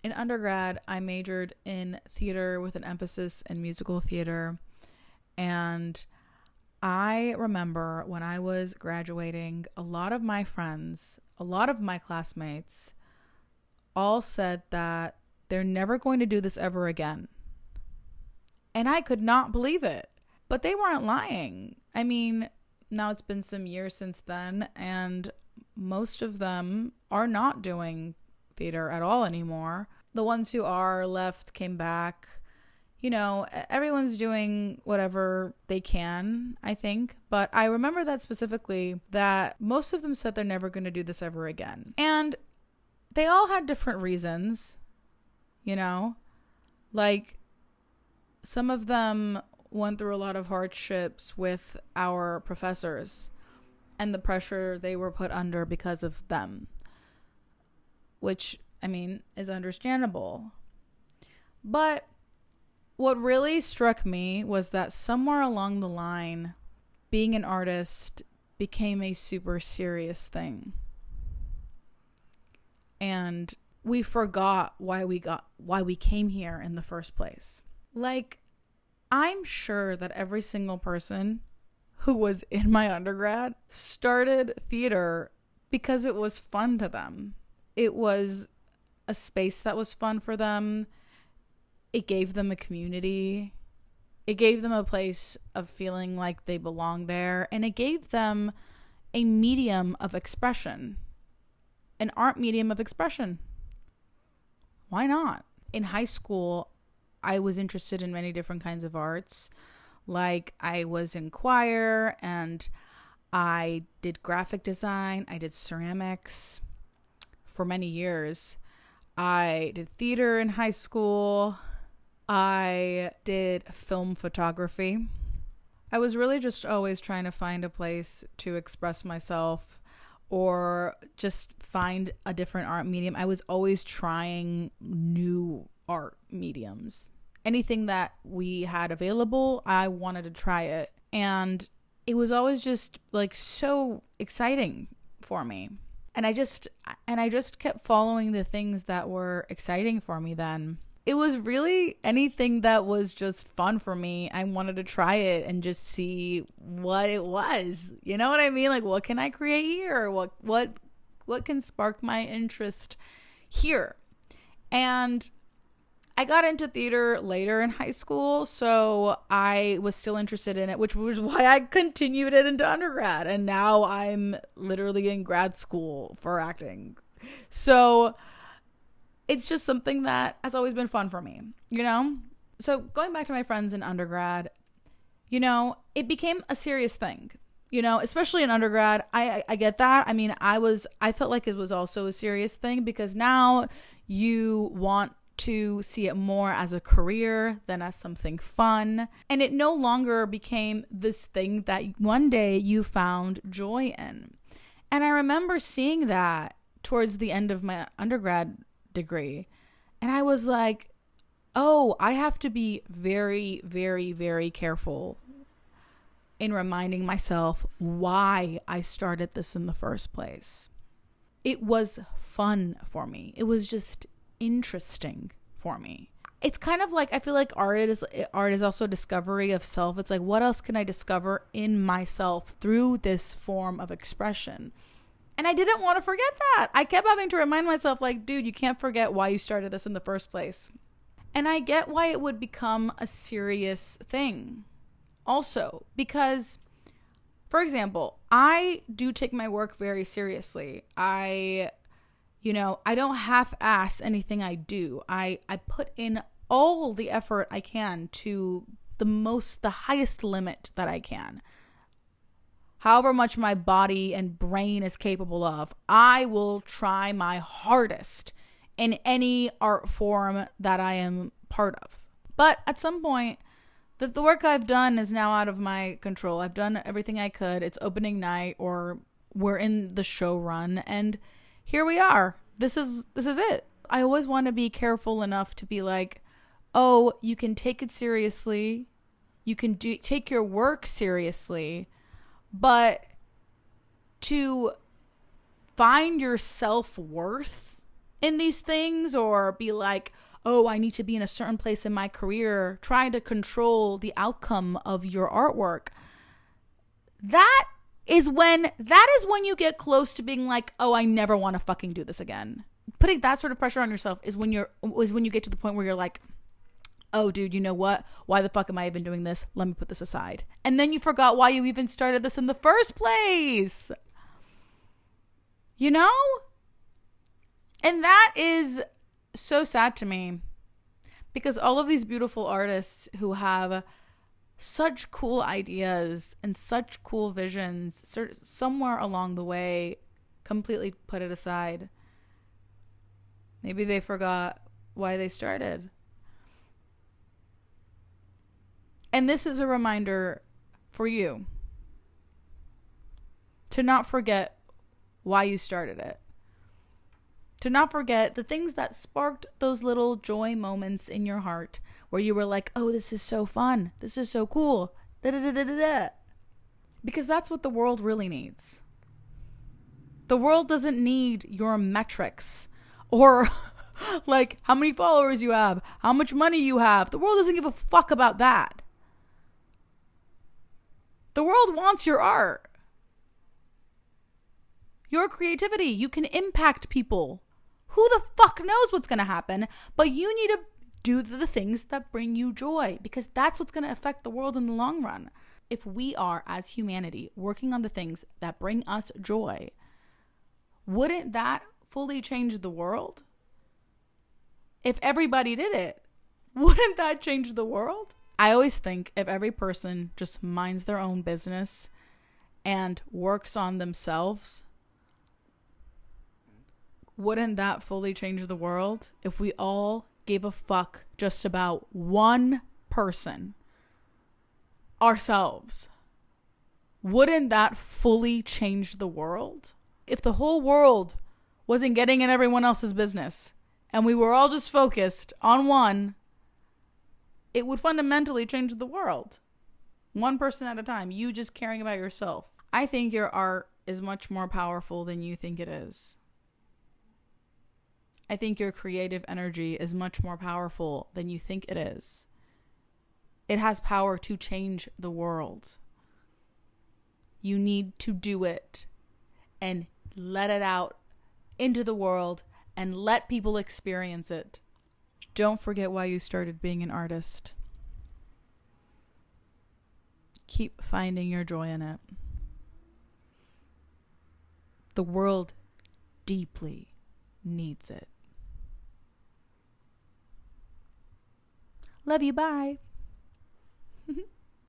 In undergrad, I majored in theater with an emphasis in musical theater. And I remember when I was graduating, a lot of my friends, a lot of my classmates all said that they're never going to do this ever again. And I could not believe it. But they weren't lying. I mean, now it's been some years since then, and most of them are not doing theater at all anymore. The ones who are left came back. Everyone's doing whatever they can, I think. But I remember that specifically, that most of them said they're never going to do this ever again. And they all had different reasons, like some of them went through a lot of hardships with our professors and the pressure they were put under because of them, which, I mean, is understandable. But what really struck me was that somewhere along the line, being an artist became a super serious thing. And we forgot why we came here in the first place. Like, I'm sure that every single person who was in my undergrad started theater because it was fun to them. It was a space that was fun for them. It gave them a community. It gave them a place of feeling like they belong there. And it gave them a medium of expression, an art medium of expression. Why not? In high school, I was interested in many different kinds of arts. Like, I was in choir and I did graphic design. I did ceramics for many years. I did theater in high school. I did film photography. I was really just always trying to find a place to express myself or just find a different art medium. I was always trying new art mediums. Anything that we had available, I wanted to try it. And it was always just like so exciting for me. And I just kept following the things that were exciting for me then. It was really anything that was just fun for me. I wanted to try it and just see what it was. You know what I mean? Like, what can I create here? What can spark my interest here? And I got into theater later in high school, so I was still interested in it, which was why I continued it into undergrad. And now I'm literally in grad school for acting. So it's just something that has always been fun for me, So going back to my friends in undergrad, it became a serious thing, especially in undergrad. I get that. I mean, I felt like it was also a serious thing because now you want to see it more as a career than as something fun. And it no longer became this thing that one day you found joy in. And I remember seeing that towards the end of my undergrad degree. And I was like, oh, I have to be very, very, very careful in reminding myself why I started this in the first place. It was fun for me. It was just interesting for me. It's kind of like, I feel like art is also discovery of self. It's like, what else can I discover in myself through this form of expression? And I didn't want to forget that. I kept having to remind myself, like, dude, you can't forget why you started this in the first place. And I get why it would become a serious thing also, because, for example, I do take my work very seriously. I don't half-ass anything I do. I put in all the effort I can to the highest limit that I can. However much my body and brain is capable of, I will try my hardest in any art form that I am part of. But at some point, the work I've done is now out of my control. I've done everything I could. It's opening night, or we're in the show run, and here we are. This is it. I always want to be careful enough to be like, oh, you can take it seriously. You can take your work seriously, but to find your self-worth in these things or be like, oh, I need to be in a certain place in my career, trying to control the outcome of your artwork. That is when you get close to being like, oh, I never want to fucking do this again. Putting that sort of pressure on yourself is when you get to the point where you're like, oh, dude, you know what? Why the fuck am I even doing this? Let me put this aside. And then you forgot why you even started this in the first place. You know? And that is so sad to me, because all of these beautiful artists who have such cool ideas and such cool visions, somewhere along the way, completely put it aside. Maybe they forgot why they started. And this is a reminder for you to not forget why you started it. To not forget the things that sparked those little joy moments in your heart where you were like, oh, this is so fun. This is so cool. Da-da-da-da-da-da. Because that's what the world really needs. The world doesn't need your metrics or like how many followers you have, how much money you have. The world doesn't give a fuck about that. The world wants your art, your creativity. You can impact people. Who the fuck knows what's going to happen? But you need to do the things that bring you joy, because that's what's going to affect the world in the long run. If we are, as humanity, working on the things that bring us joy, wouldn't that fully change the world? If everybody did it, wouldn't that change the world? I always think if every person just minds their own business and works on themselves, wouldn't that fully change the world? If we all gave a fuck just about one person, ourselves, wouldn't that fully change the world? If the whole world wasn't getting in everyone else's business and we were all just focused on one, it would fundamentally change the world. One person at a time, you just caring about yourself. I think your art is much more powerful than you think it is. I think your creative energy is much more powerful than you think it is. It has power to change the world. You need to do it and let it out into the world and let people experience it. Don't forget why you started being an artist. Keep finding your joy in it. The world deeply needs it. Love you. Bye.